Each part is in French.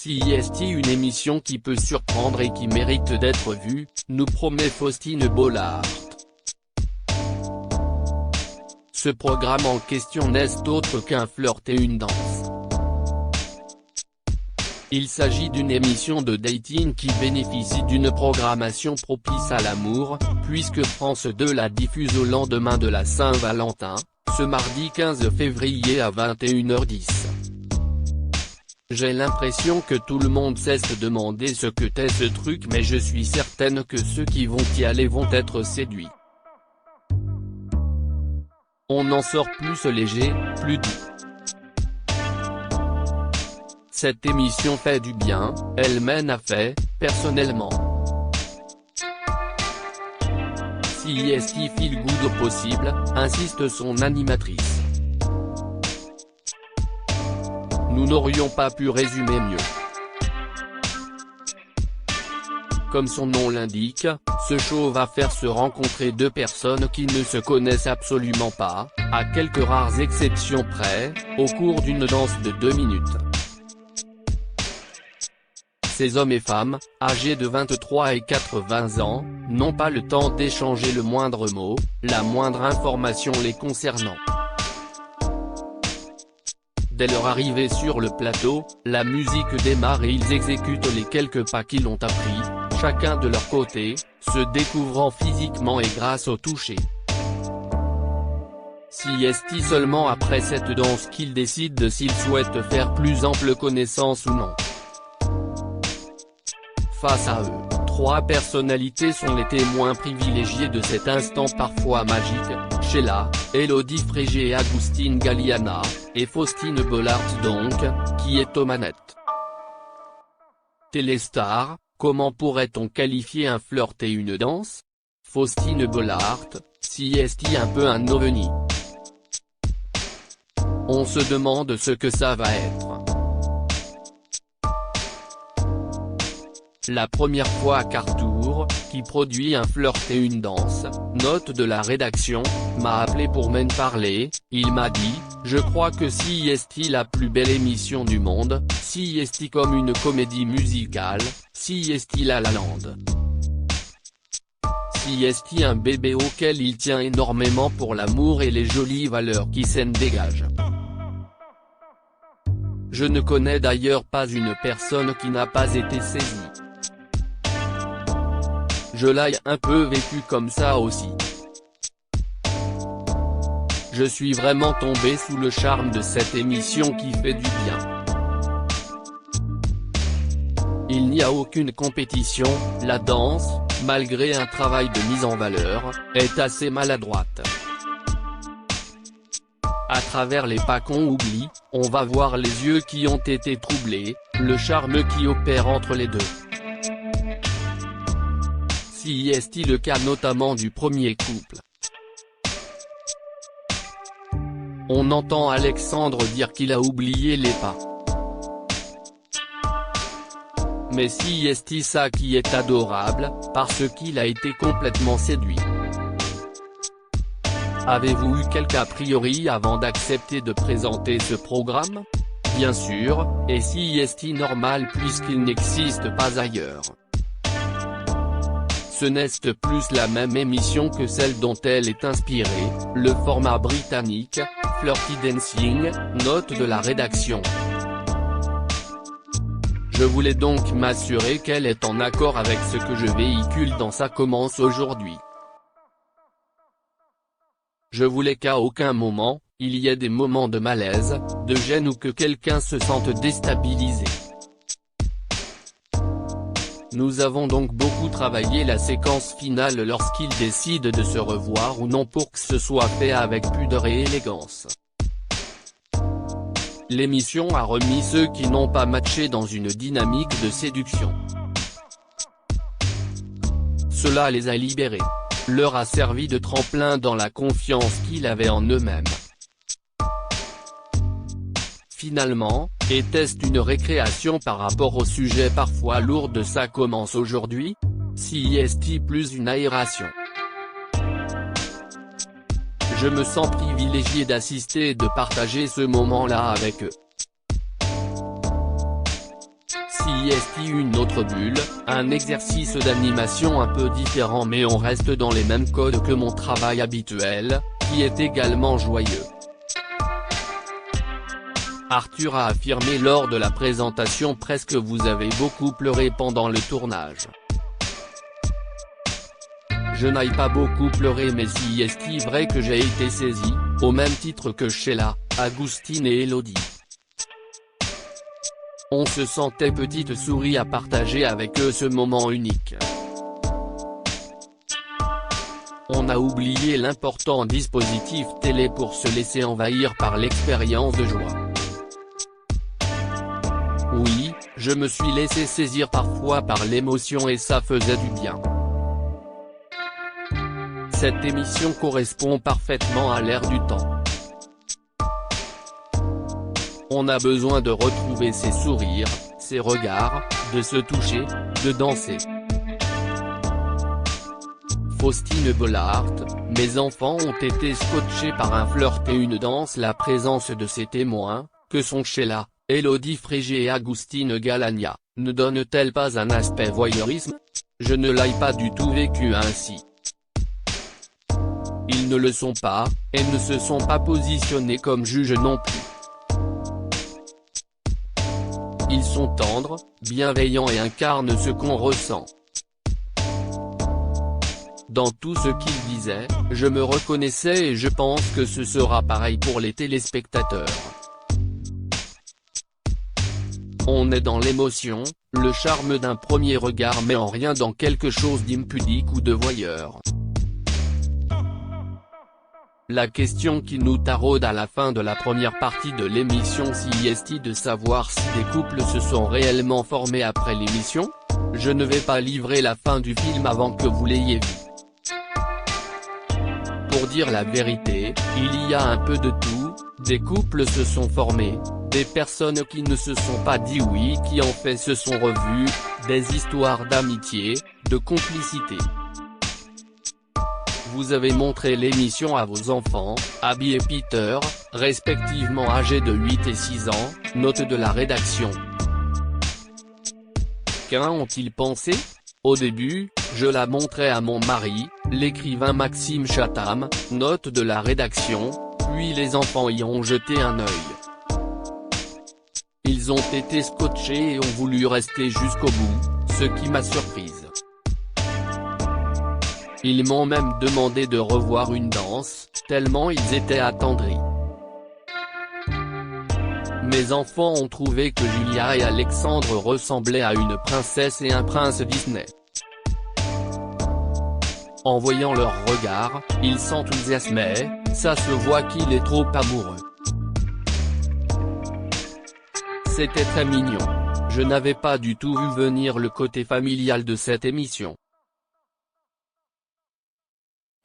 CIST, une émission qui peut surprendre et qui mérite d'être vue, nous promet Faustine Bollaert. Ce programme en question n'est autre qu'un flirt et une danse. Il s'agit d'une émission de dating qui bénéficie d'une programmation propice à l'amour, puisque France 2 la diffuse au lendemain de la Saint-Valentin, ce mardi 15 février à 21h10. J'ai l'impression que tout le monde sait se demander ce que t'est ce truc, mais je suis certaine que ceux qui vont y aller vont être séduits. On en sort plus léger, plus doux. Cette émission fait du bien, elle mène à fait, personnellement. CIST feel good au possible, insiste son animatrice. Nous n'aurions pas pu résumer mieux. Comme son nom l'indique, ce show va faire se rencontrer deux personnes qui ne se connaissent absolument pas, à quelques rares exceptions près, au cours d'une danse de 2 minutes. Ces hommes et femmes, âgés de 23 et 80 ans, n'ont pas le temps d'échanger le moindre mot, la moindre information les concernant. Dès leur arrivée sur le plateau, la musique démarre et ils exécutent les quelques pas qu'ils ont appris, chacun de leur côté, se découvrant physiquement et grâce au toucher. CIST seulement après cette danse qu'ils décident s'ils souhaitent faire plus ample connaissance ou non. Face à eux, 3 personnalités sont les témoins privilégiés de cet instant parfois magique, Sheila, Elodie Frégé et Agustin Galliana, et Faustine Bollaert donc, qui est aux manettes. Téléstar, comment pourrait-on qualifier un flirt et une danse? Faustine Bollaert, CIST un peu un ovni. On se demande ce que ça va être. La première fois qu'Arthur, qui produit un flirt et une danse, note de la rédaction, m'a appelé pour m'en parler, il m'a dit, je crois que CIST la plus belle émission du monde, CIST comme une comédie musicale, CIST La La Land. CIST un bébé auquel il tient énormément pour l'amour et les jolies valeurs qui s'en dégagent. Je ne connais d'ailleurs pas une personne qui n'a pas été saisie. Je l'ai un peu vécu comme ça aussi. Je suis vraiment tombé sous le charme de cette émission qui fait du bien. Il n'y a aucune compétition, la danse, malgré un travail de mise en valeur, est assez maladroite. À travers les pas qu'on oublie, on va voir les yeux qui ont été troublés, le charme qui opère entre les deux. CIST le cas notamment du premier couple. On entend Alexandre dire qu'il a oublié les pas. Mais CIST ça qui est adorable, parce qu'il a été complètement séduit. Avez-vous eu quelque a priori avant d'accepter de présenter ce programme? Bien sûr, et CIST normal puisqu'il n'existe pas ailleurs. Ce n'est plus la même émission que celle dont elle est inspirée, le format britannique, Flirty Dancing, note de la rédaction. Je voulais donc m'assurer qu'elle est en accord avec ce que je véhicule dans Ça commence aujourd'hui. Je voulais qu'à aucun moment, il y ait des moments de malaise, de gêne ou que quelqu'un se sente déstabilisé. Nous avons donc beaucoup travaillé la séquence finale lorsqu'ils décident de se revoir ou non pour que ce soit fait avec pudeur et élégance. L'émission a remis ceux qui n'ont pas matché dans une dynamique de séduction. Cela les a libérés. Leur a servi de tremplin dans la confiance qu'ils avaient en eux-mêmes. Finalement, était-ce une récréation par rapport au sujet parfois lourd de Ça commence aujourd'hui? CIST plus une aération. Je me sens privilégié d'assister et de partager ce moment-là avec eux. CIST une autre bulle, un exercice d'animation un peu différent mais on reste dans les mêmes codes que mon travail habituel, qui est également joyeux. Arthur a affirmé lors de la présentation presque vous avez beaucoup pleuré pendant le tournage. Je n'ai pas beaucoup pleuré mais si est vrai que j'ai été saisi, au même titre que Sheila, Agustine et Elodie. On se sentait petite souris à partager avec eux ce moment unique. On a oublié l'important dispositif télé pour se laisser envahir par l'expérience de joie. Oui, je me suis laissé saisir parfois par l'émotion et ça faisait du bien. Cette émission correspond parfaitement à l'ère du temps. On a besoin de retrouver ses sourires, ses regards, de se toucher, de danser. Faustine Bollaert, mes enfants ont été scotchés par un flirt et une danse. La présence de ces témoins, que sont Sheila, Elodie Frégé et Agustine Galagna, ne donne-t-elle pas un aspect voyeurisme? Je ne l'ai pas du tout vécu ainsi. Ils ne le sont pas, et ne se sont pas positionnés comme juges non plus. Ils sont tendres, bienveillants et incarnent ce qu'on ressent. Dans tout ce qu'ils disaient, je me reconnaissais et je pense que ce sera pareil pour les téléspectateurs. On est dans l'émotion, le charme d'un premier regard mais en rien dans quelque chose d'impudique ou de voyeur. La question qui nous taraude à la fin de la première partie de l'émission CIST de savoir si des couples se sont réellement formés après l'émission? Je ne vais pas livrer la fin du film avant que vous l'ayez vu. Pour dire la vérité, il y a un peu de tout, des couples se sont formés, des personnes qui ne se sont pas dit oui qui en fait se sont revues, des histoires d'amitié, de complicité. Vous avez montré l'émission à vos enfants, Abby et Peter, respectivement âgés de 8 et 6 ans, note de la rédaction. Qu'en ont-ils pensé? Au début, je la montrais à mon mari, l'écrivain Maxime Chatham, note de la rédaction, puis les enfants y ont jeté un œil. Ils ont été scotchés et ont voulu rester jusqu'au bout, ce qui m'a surprise. Ils m'ont même demandé de revoir une danse, tellement ils étaient attendris. Mes enfants ont trouvé que Julia et Alexandre ressemblaient à une princesse et un prince Disney. En voyant leurs regards, ils s'enthousiasmaient, ça se voit qu'il est trop amoureux. C'était très mignon. Je n'avais pas du tout vu venir le côté familial de cette émission.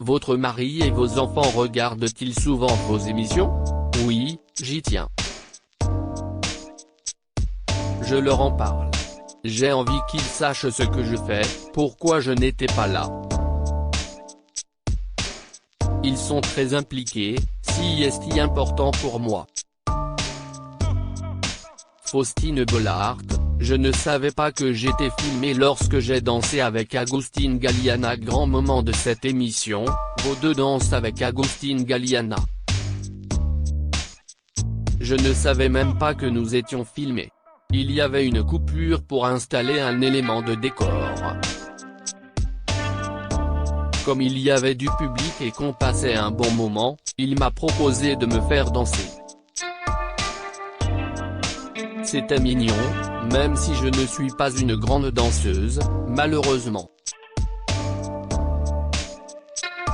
Votre mari et vos enfants regardent-ils souvent vos émissions? Oui, j'y tiens. Je leur en parle. J'ai envie qu'ils sachent ce que je fais, pourquoi je n'étais pas là. Ils sont très impliqués, CIST important pour moi. Faustine Bollaert, je ne savais pas que j'étais filmé lorsque j'ai dansé avec Agustine Galliana. Grand moment de cette émission, vos deux danses avec Agustine Galliana. Je ne savais même pas que nous étions filmés. Il y avait une coupure pour installer un élément de décor. Comme il y avait du public et qu'on passait un bon moment, il m'a proposé de me faire danser. C'était mignon, même si je ne suis pas une grande danseuse, malheureusement.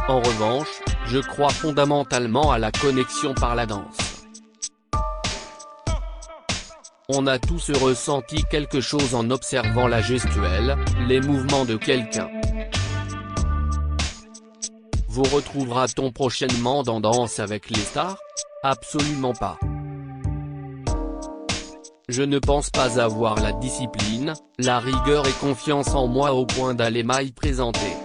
En revanche, je crois fondamentalement à la connexion par la danse. On a tous ressenti quelque chose en observant la gestuelle, les mouvements de quelqu'un. Vous retrouvera-t-on prochainement dans Danse avec les stars? Absolument pas. Je ne pense pas avoir la discipline, la rigueur et confiance en moi au point d'aller m'y présenter.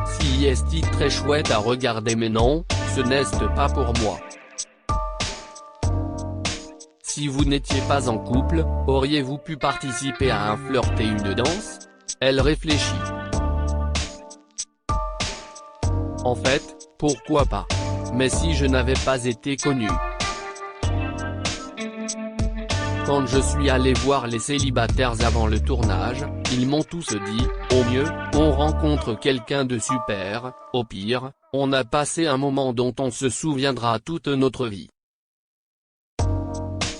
CIST très chouette à regarder mais non, ce n'est pas pour moi. Si vous n'étiez pas en couple, auriez-vous pu participer à un flirt et une danse? Elle réfléchit. En fait, pourquoi pas? Mais si je n'avais pas été connu? Quand je suis allé voir les célibataires avant le tournage, ils m'ont tous dit, au mieux, on rencontre quelqu'un de super, au pire, on a passé un moment dont on se souviendra toute notre vie.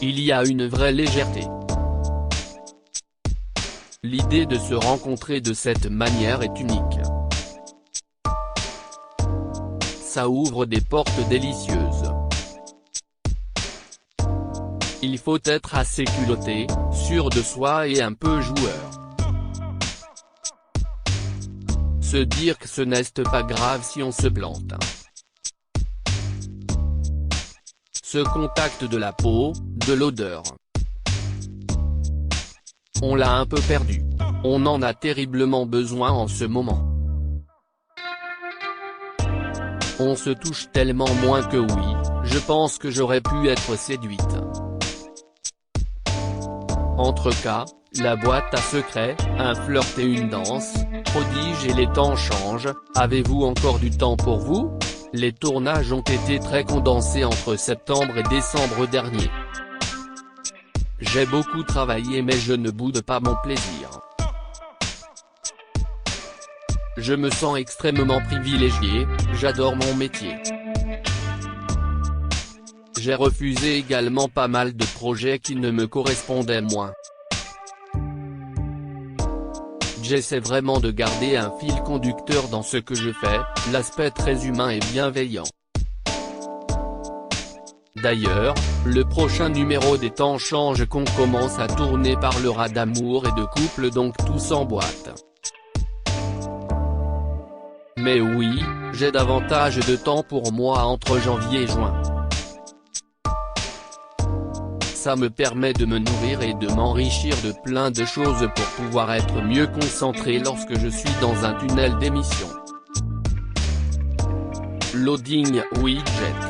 Il y a une vraie légèreté. L'idée de se rencontrer de cette manière est unique. Ça ouvre des portes délicieuses. Il faut être assez culotté, sûr de soi et un peu joueur. Se dire que ce n'est pas grave si on se plante. Ce contact de la peau, de l'odeur. On l'a un peu perdu. On en a terriblement besoin en ce moment. On se touche tellement moins que oui, je pense que j'aurais pu être séduite. Entre cas, la boîte à secrets, un flirt et une danse, prodige et les temps changent, avez-vous encore du temps pour vous? Les tournages ont été très condensés entre septembre et décembre dernier. J'ai beaucoup travaillé mais je ne boude pas mon plaisir. Je me sens extrêmement privilégié, j'adore mon métier. J'ai refusé également pas mal de projets qui ne me correspondaient moins. J'essaie vraiment de garder un fil conducteur dans ce que je fais, l'aspect très humain et bienveillant. D'ailleurs, le prochain numéro des temps change qu'on commence à tourner parlera d'amour et de couple donc tout s'emboîte. Mais oui, j'ai davantage de temps pour moi entre janvier et juin. Ça me permet de me nourrir et de m'enrichir de plein de choses pour pouvoir être mieux concentré lorsque je suis dans un tunnel d'émission. Loading widget.